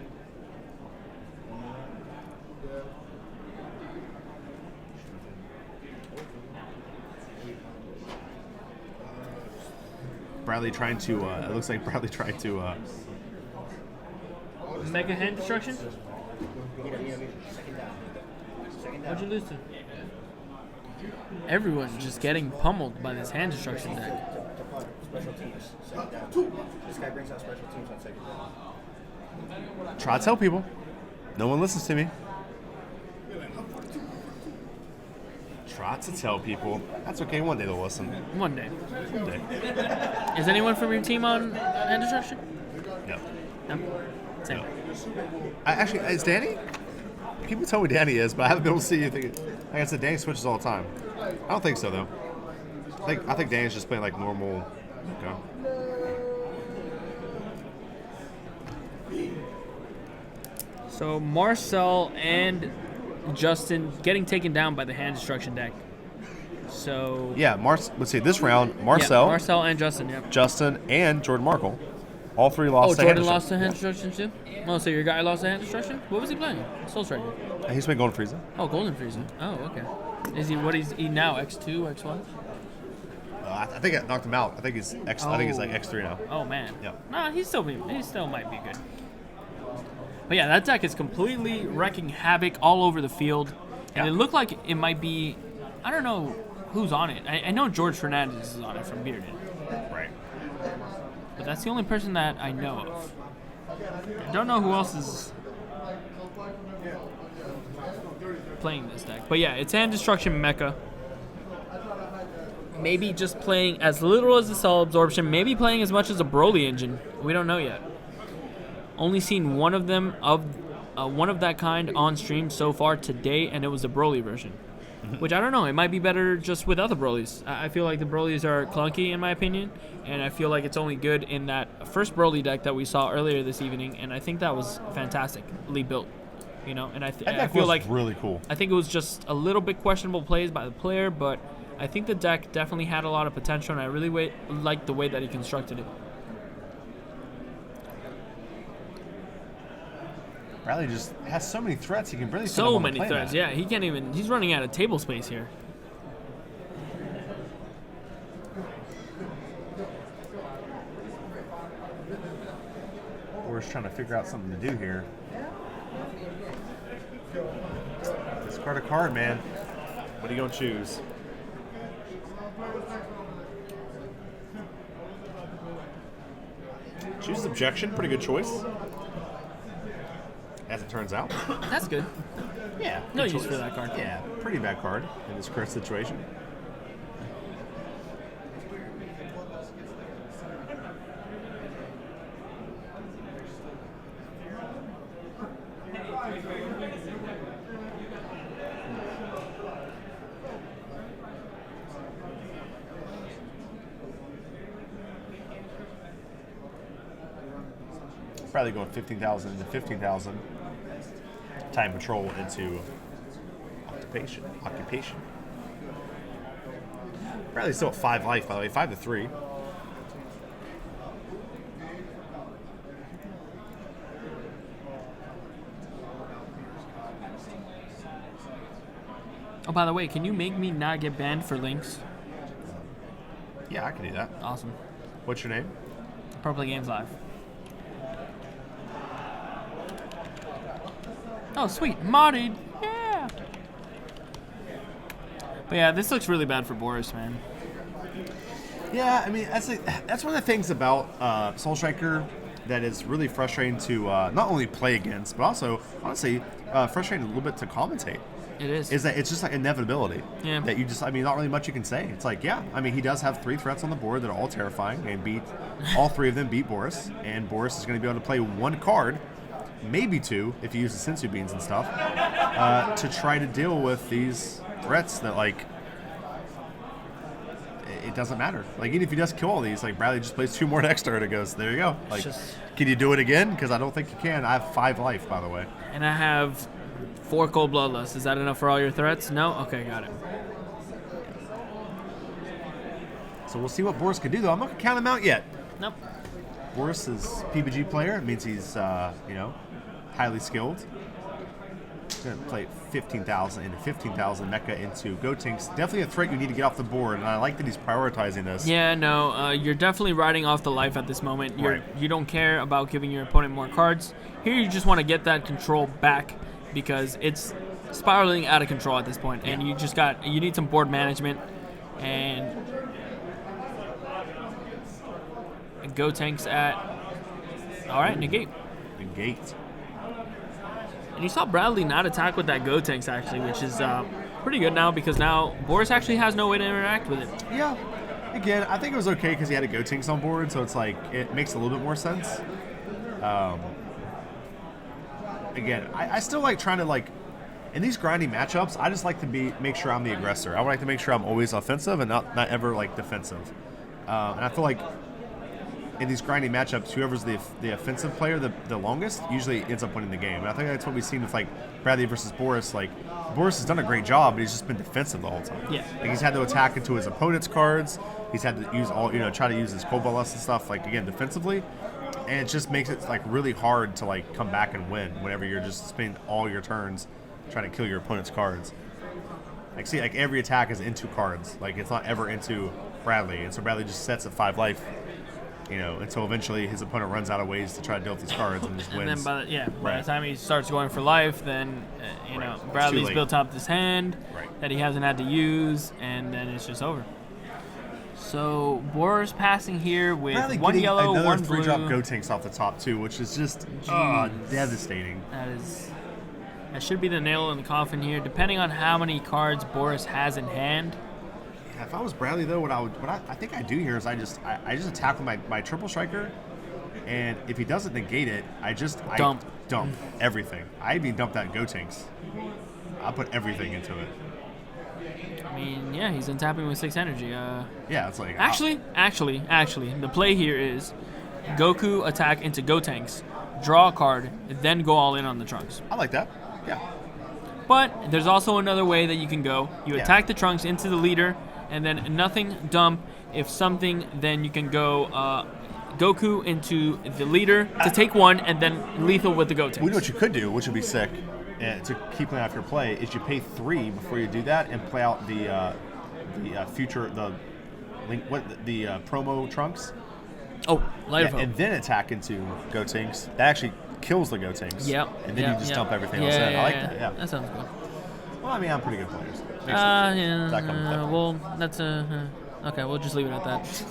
Bradley trying to, it looks like Bradley trying to... Mega hand destruction? What'd you lose to? Everyone's just getting pummeled by this hand destruction deck. Special teams. This guy brings out special teams on second down. Try to tell people. No one listens to me. Try to tell people. That's okay. One day they'll listen. One day. One day. Is anyone from your team on hand destruction? No. No? Same. No. Actually, is Danny? People tell me Danny is, but I haven't been able to see anything. Like I said, Danny switches all the time. I don't think so, though. I think Danny's just playing like normal. Okay. So Marcel and Justin getting taken down by the hand destruction deck. So Yeah, let's see. This round, Marcel, and Justin. Yep. Justin, and Jordan Markle, all 3 lost. Jordan lost to hand destruction too. Oh, so your guy lost to hand destruction? What was he playing? Soul Striker. He's been Golden Frieza. Oh, Golden Frieza. Oh, okay. Is he what is he now? X2, X1? I think I knocked him out. I think he's X. I think he's like X3 now. Oh man. Yeah. Nah, he still might be good. But yeah, that deck is completely wrecking havoc all over the field, and it looked like it might be. I don't know who's on it. I know George Fernandez is on it from Bearded. Right. But that's the only person that I know of. I don't know who else is playing this deck. But yeah, it's Hand Destruction Mecha. Maybe just playing as little as the Cell Absorption. Maybe playing as much as a Broly engine. We don't know yet. Only seen one of them one of that kind on stream so far today, and it was the Broly version. Which I don't know. It might be better just without the Brolys. I feel like the Brolys are clunky in my opinion, and I feel like it's only good in that first Broly deck that we saw earlier this evening, and I think that was fantastically built. You know, and I feel like really cool. I think it was just a little bit questionable plays by the player, but I think the deck definitely had a lot of potential, and I really liked the way that he constructed it. Bradley just has so many threats. He can barely. So many threats. Yeah, he can't even. He's running out of table space here. We're just trying to figure out something to do here. Discard a card, man. What are you gonna choose? Chooses objection. Pretty good choice. As it turns out. That's good. Yeah. No good use choice. for that card. Yeah, pretty bad card in this current situation. Probably going 15,000 into 15,000. Time patrol into occupation. Bradley's still at 5 life, by the way, 5 to 3. Oh, by the way, can you make me not get banned for links? Yeah, I can do that. Awesome. What's your name? Pro Play Games Live. Oh, sweet. Modded. Yeah. But yeah, this looks really bad for Boris, man. Yeah, I mean, that's one of the things about Soul Striker that is really frustrating to not only play against, but also, honestly, frustrating a little bit to commentate. It is. Is that it's just like inevitability. Yeah. That you just, I mean, not really much you can say. It's like, yeah, I mean, he does have 3 threats on the board that are all terrifying and all 3 of them beat Boris. And Boris is going to be able to play 1 card, maybe 2, if he uses Sensu Beans and stuff, to try to deal with these threats that, like, it doesn't matter. Like, even if he does kill all these, like, Bradley just plays 2 more next turn and goes, there you go. Like, can you do it again? Because I don't think you can. I have 5 life, by the way. And I have 4 cold bloodlust. Is that enough for all your threats? No? Okay, got it. So we'll see what Boris can do, though. I'm not going to count him out yet. Nope. Boris is PBG player. It means he's, highly skilled. Going to play 15,000 into 15,000 Mecha into Gotenks. Definitely a threat you need to get off the board, and I like that he's prioritizing this. Yeah, no, you're definitely riding off the life at this moment. You don't care about giving your opponent more cards. Here you just want to get that control back because it's spiraling out of control at this point, and you need some board management, and Gotenks at, all right, negate. Negate. And you saw Bradley not attack with that Gotenks, actually, which is pretty good now because now Boris actually has no way to interact with it. Yeah. Again, I think it was okay because he had a Gotenks on board, so it's like, it makes a little bit more sense. Again, I still like trying to, like, in these grinding matchups, I just like to make sure I'm the aggressor. I would like to make sure I'm always offensive and not ever, like, defensive. And I feel like in these grinding matchups, whoever's the offensive player the longest usually ends up winning the game. And I think that's what we've seen with, like, Bradley versus Boris. Like, Boris has done a great job, but he's just been defensive the whole time. Yeah. Like, he's had to attack into his opponent's cards. He's had to use try to use his Cobalt Lust and stuff, like, again, defensively. And it just makes it, like, really hard to, like, come back and win whenever you're just spending all your turns trying to kill your opponent's cards. Like, see, like, every attack is into cards. Like, it's not ever into Bradley. And so Bradley just sets at 5 life, until eventually his opponent runs out of ways to try to deal with these cards and just wins. And then by the time he starts going for life, then, Bradley's built up this hand that he hasn't had to use, and then it's just over. So Boris passing here with Bradley 1 yellow, 1 blue. 3-drop Gotenks off the top too, which is just devastating. That should be the nail in the coffin here, depending on how many cards Boris has in hand. Yeah, if I was Bradley though, what I think I do here is I just attack with my triple striker, and if he doesn't negate it, I dump everything. I even dump that Gotenks. I'll put everything into it. I mean, yeah, he's untapping with 6 energy. Yeah, it's like... Actually, the play here is Goku attack into Gotenks, draw a card, then go all in on the Trunks. I like that, yeah. But there's also another way that you can go. You attack the Trunks into the leader, and then nothing dump. If something, then you can go Goku into the leader to take 1, and then lethal with the Gotenks. We know what you could do, which would be sick. And to keep playing after play is you pay 3 before you do that and play out the promo Trunks. Oh, light and then attack into Gotenks. That actually kills the Gotenks. Yep. And then you just dump everything else in. I like that. Yeah. That sounds good. Well, I mean, I'm pretty good players. That's okay. We'll just leave it at that.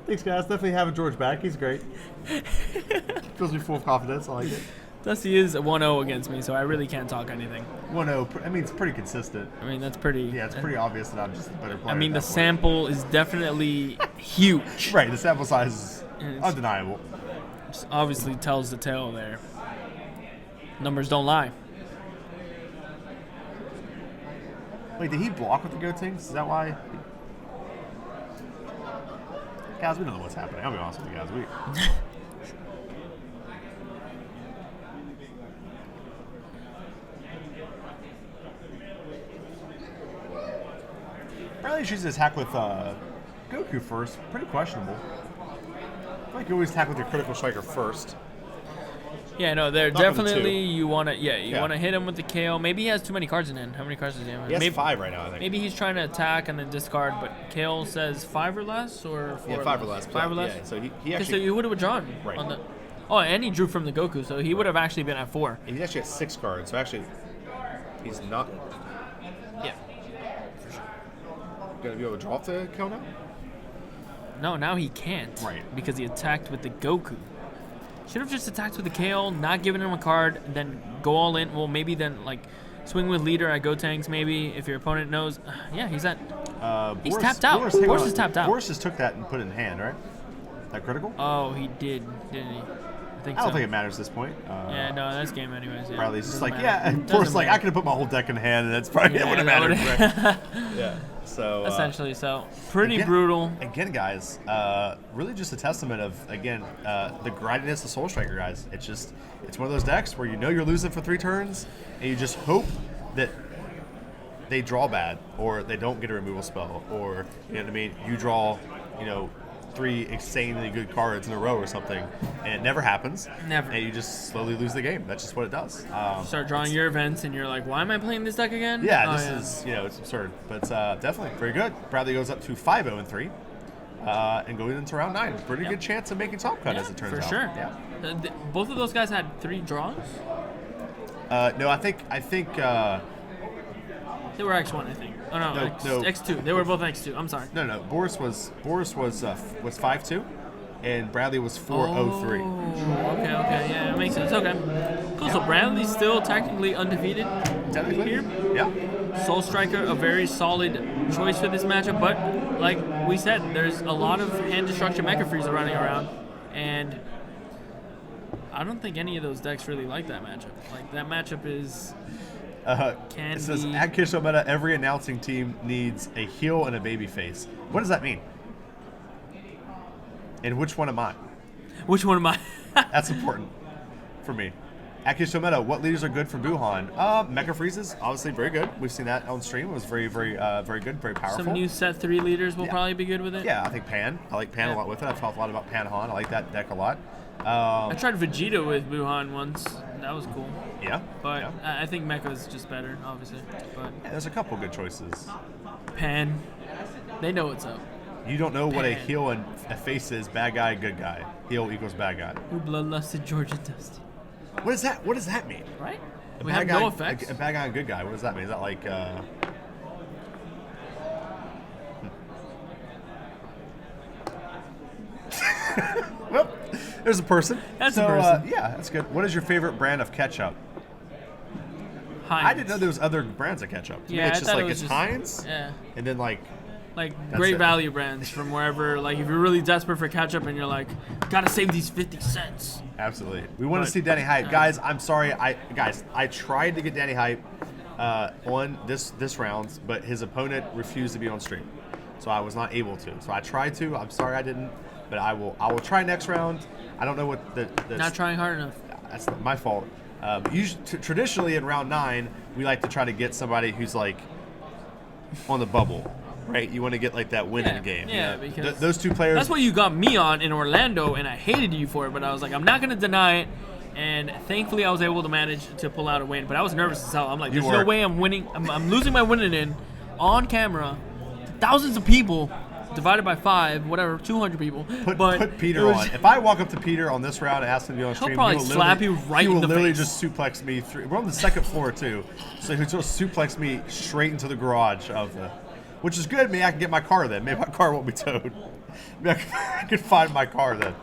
Thanks, guys. Definitely having George back. He's great. Fills me full of confidence. I like it. Dusty is a 1-0 against me, so I really can't talk anything. 1-0. I mean, it's pretty consistent. I mean, that's pretty... Yeah, it's pretty obvious that I'm just a better player. I mean, at the that point. sample is definitely huge. Right, the sample size is And it's- undeniable. Just obviously tells the tale there. Numbers don't lie. Wait, did he block with the Gotenks? Is that why? Guys, we don't know what's happening. I'll be honest with you guys. Bradley chooses to attack with Goku first. Pretty questionable. I feel like you always attack with your critical striker first. Yeah, no, they're Not with the definitely two. you want to. Yeah, you Yeah. want to hit him with the KO. Maybe he has too many cards in hand. How many cards does he have? He has maybe, 5 right now, I think. Maybe he's trying to attack and then discard, but KO says 5 or less or 4 Yeah, 5 or less. 5 or less. Yeah, so he Okay, so actually you would have withdrawn Right. on the. Oh, and he drew from the Goku, so he would have actually been at 4. he actually has 6 cards. So actually, he's not Yeah. gonna be able to draw off the KO now. No, now he can't. Right. Because he attacked with the Goku. Should have just attacked with the KO, not given him a card, then go all in. Well, maybe then like swing with leader at Gotenks. Maybe if your opponent knows. Yeah, he's at. He's tapped out. hang Boris on. is tapped out. Boris just took that and put it in hand, right? That critical? Oh, he did, didn't he? I think I don't so. think it matters at this point. Yeah, no, that's game anyways. Yeah. Bradley's just Doesn't like, matter. yeah. And Doesn't Boris like, I matter. could have put my whole deck in hand, and that's probably Yeah, would have that mattered. would've- Right? Yeah. So Essentially, so pretty again- brutal. Again, guys, really just a testament of the grindiness of Soul Striker, guys. It's one of those decks where you know you're losing for 3 turns, and you just hope that they draw bad, or they don't get a removal spell, or you know what I mean. You draw, 3 insanely good cards in a row or something, and it never happens. Never. And you just slowly lose the game. That's just what it does. Start drawing your events, and you're like, why am I playing this deck again? Yeah, Oh, this is, it's absurd. But definitely very good. Bradley goes up to 5-0-3 and going into round 9. Pretty good chance of making top cut, Yeah, as it turns for out. sure. Yeah. Both of those guys had 3 draws. No, I think They were X1, I think. Oh no, No. X2. They were both X2. I'm sorry. no. Boris was 5-2, and Bradley was 4-0-3. Oh, okay, yeah, that makes sense. Okay, cool. So Bradley's still technically undefeated Technically, here. yeah. Soul Striker, a very solid choice for this matchup, but like we said, there's a lot of hand destruction Mecha Frieza running around, and I don't think any of those decks really like that matchup. Like that matchup is can It says be. at KitchenTableMeta, every announcing team needs a heel and a baby face. What does that mean? And which one am I? Which one am I? That's important for me. At KitchenTableMeta, what leaders are good for Buhan? Mecha Frieza's obviously very good. We've seen that on stream. It was very, very, very good, very powerful. Some new set 3 leaders will Yeah. probably be good with it. Yeah, I think Pan. I like Pan Yeah. a lot with it. I've talked a lot about Pan Han. I like that deck a lot. I tried Vegeta with Buhan once. That was cool. Yeah. But yeah. I think Mecha's just better, obviously. But Yeah, there's a couple good choices. Pan, they know what's up. You don't know what a Pan. heel and a face is. Bad guy, good guy. Heel equals bad guy. Who bloodlusted George and Dusty? What is that? What does that mean? Right? A We bad have guy, no effects. A bad guy and good guy. What does that mean? Is that like? Well, there's a person. That's so, a person. yeah, that's good. What is your favorite brand of ketchup? Heinz. I didn't know there was other brands of ketchup. To me, Yeah, it's I just thought it like was it's just- Heinz, Yeah. and then like Like That's great it. value brands from wherever. Like if you're really desperate for ketchup and you're like, gotta save these 50 cents. absolutely. We want But, to see Danny Hype, guys. I'm sorry, I tried to get Danny Hype on this round, but his opponent refused to be on stream, so I was not able to. So I tried to. I'm sorry I didn't, but I will try next round. I don't know what the Not trying hard enough. that's my fault. Usually, traditionally in round 9, we like to try to get somebody who's like on the bubble, right? You want to get like that winning Yeah, game. yeah, you know? because those two players. That's what you got me on in Orlando, and I hated you for it. But I was like, I'm not gonna deny it. And thankfully, I was able to manage to pull out a win. But I was nervous as hell. I'm like, You there's no were. way I'm winning. I'm losing my winning in on camera. Thousands of people divided by 5, whatever, 200 people. Put but it Peter was- on. If I walk up to Peter on this round and ask him to be on stream, probably he will slap literally- you right he will in the literally face. just suplex me through. We're on the second floor too, so he'll just suplex me straight into the garage of the. which is good. Maybe I can get my car then. Maybe my car won't be towed. Maybe I can find my car then.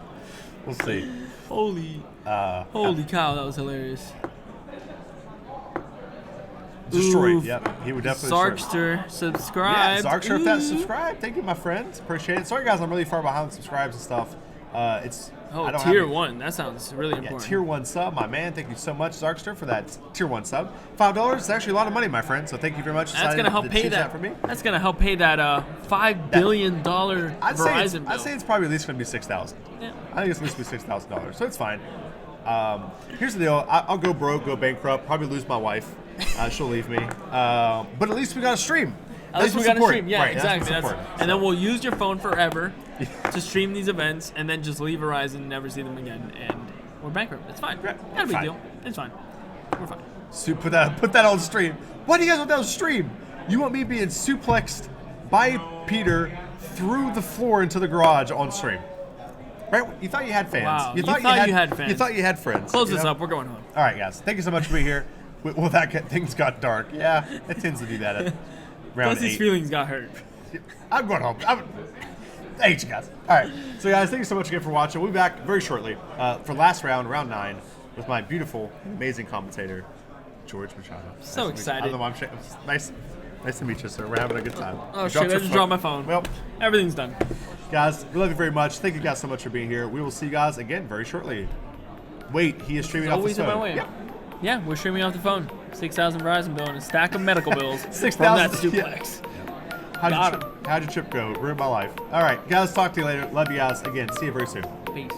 We'll see. Holy cow, that was hilarious. Destroyed. Oof. Yep, he would definitely destroy. Zarkster, subscribe. Yeah, Zarkster, if that's subscribed. Thank you, my friends. Appreciate it. Sorry, guys, I'm really far behind with subscribes and stuff. I don't tier have 1. That sounds really important. tier 1 sub, my man. Thank you so much, Zarkster, for that tier 1 sub. $5 is actually a lot of money, my friend. So thank you very much. That's gonna help pay that for me. That's gonna help pay that $5 billion Verizon bill. I'd say it's probably at least gonna be $6,000. Yeah. I think it's at least be $6,000, so it's fine. Here's the deal. I'll go broke, go bankrupt, probably lose my wife. She'll leave me. But at least we got a stream. At least we got a stream. Yeah, right, exactly. That's and then we'll use your phone forever to stream these events, and then just leave Verizon and never see them again. And we're bankrupt. It's fine. Right. Not a big deal. It's fine. We're fine. So put that on stream. Why do you guys want that on stream? You want me being suplexed by Peter through the floor into the garage on stream? Right? You thought you had fans. Wow. You thought you had fans. You thought you had friends. Close this up. We're going home. All right, guys. Thank you so much for being here. Well, things got dark. Yeah, it tends to do that at round 8. Plus, his feelings got hurt. I'm going home. I hate you guys. All right. So, guys, thank you so much again for watching. We'll be back very shortly for last round, round 9, with my beautiful, amazing commentator, George Machado. So excited. Nice to meet you, sir. We're having a good time. Oh, shit. I just dropped my phone. Well, everything's done. Guys, we love you very much. Thank you guys so much for being here. We will see you guys again very shortly. Wait, he is streaming off the phone. Always in my way. Yeah. Yeah, we're streaming off the phone. 6,000 Verizon bill and a stack of medical bills 6,000 from that suplex. How'd your trip go? Ruined my life. All right, guys, talk to you later. Love you guys. Again, see you very soon. Peace.